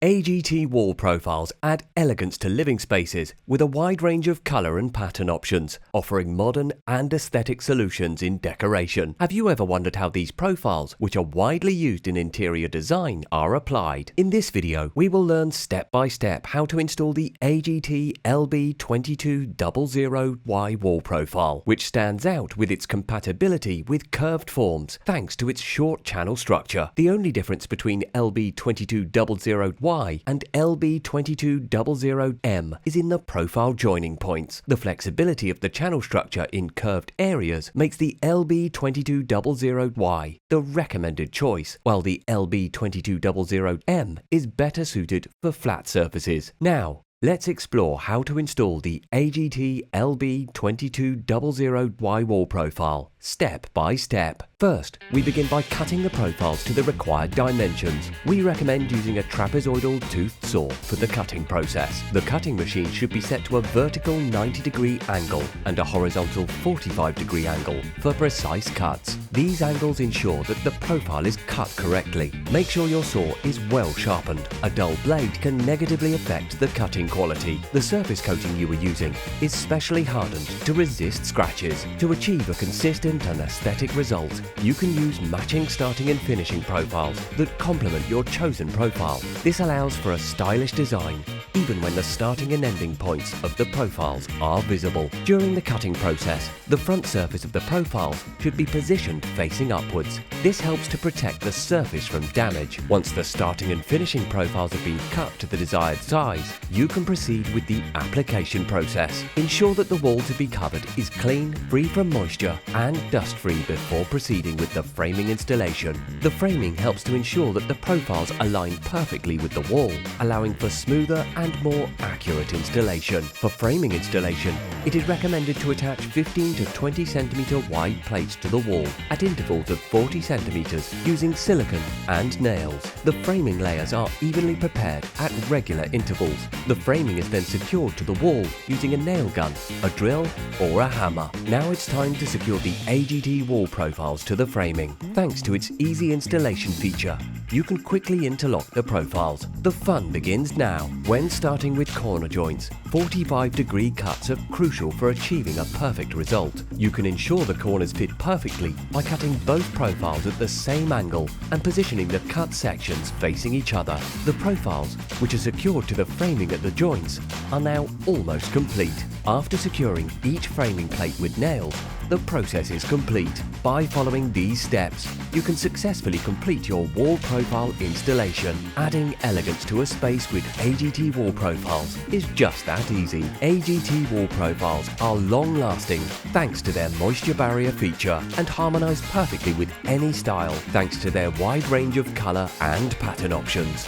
AGT wall profiles add elegance to living spaces with a wide range of colour and pattern options, offering modern and aesthetic solutions in decoration. Have you ever wondered how these profiles, which are widely used in interior design, are applied? In this video, we will learn step by step how to install the AGT LB-2200-Y wall profile, which stands out with its compatibility with curved forms thanks to its short channel structure. The only difference between LB-2200-Y and LB-2200-M is in the profile joining points. The flexibility of the channel structure in curved areas makes the LB-2200-Y the recommended choice, while the LB-2200-M is better suited for flat surfaces. Now, let's explore how to install the AGT LB-2200-Y wall profile step by step. First, we begin by cutting the profiles to the required dimensions. We recommend using a trapezoidal toothed saw for the cutting process. The cutting machine should be set to a vertical 90-degree angle and a horizontal 45-degree angle for precise cuts. These angles ensure that the profile is cut correctly. Make sure your saw is well sharpened. A dull blade can negatively affect the cutting quality. The surface coating you are using is specially hardened to resist scratches. To achieve a consistent and aesthetic result, you can use matching starting and finishing profiles that complement your chosen profile. This allows for a stylish design even when the starting and ending points of the profiles are visible. During the cutting process, the front surface of the profiles should be positioned facing upwards. This helps to protect the surface from damage. Once the starting and finishing profiles have been cut to the desired size, you can proceed with the application process. Ensure that the wall to be covered is clean, free from moisture and dust-free before proceeding with the framing installation. The framing helps to ensure that the profiles align perfectly with the wall, allowing for smoother and more accurate installation. For framing installation, it is recommended to attach 15 to 20 cm wide plates to the wall at intervals of 40 cm using silicone and nails. The framing layers are evenly prepared at regular intervals. The framing is then secured to the wall using a nail gun, a drill or a hammer. Now it's time to secure the AGT wall profiles to the framing. Thanks to its easy installation feature, you can quickly interlock the profiles. The fun begins now. When starting with corner joints, 45-degree cuts are crucial for achieving a perfect result. You can ensure the corners fit perfectly by cutting both profiles at the same angle and positioning the cut sections facing each other. The profiles, which are secured to the framing at the joints, are now almost complete. After securing each framing plate with nails, the process is complete. By following these steps, you can successfully complete your wall profile installation. Adding elegance to a space with AGT wall profiles is just that easy. AGT wall profiles are long-lasting thanks to their moisture barrier feature and harmonise perfectly with any style thanks to their wide range of colour and pattern options.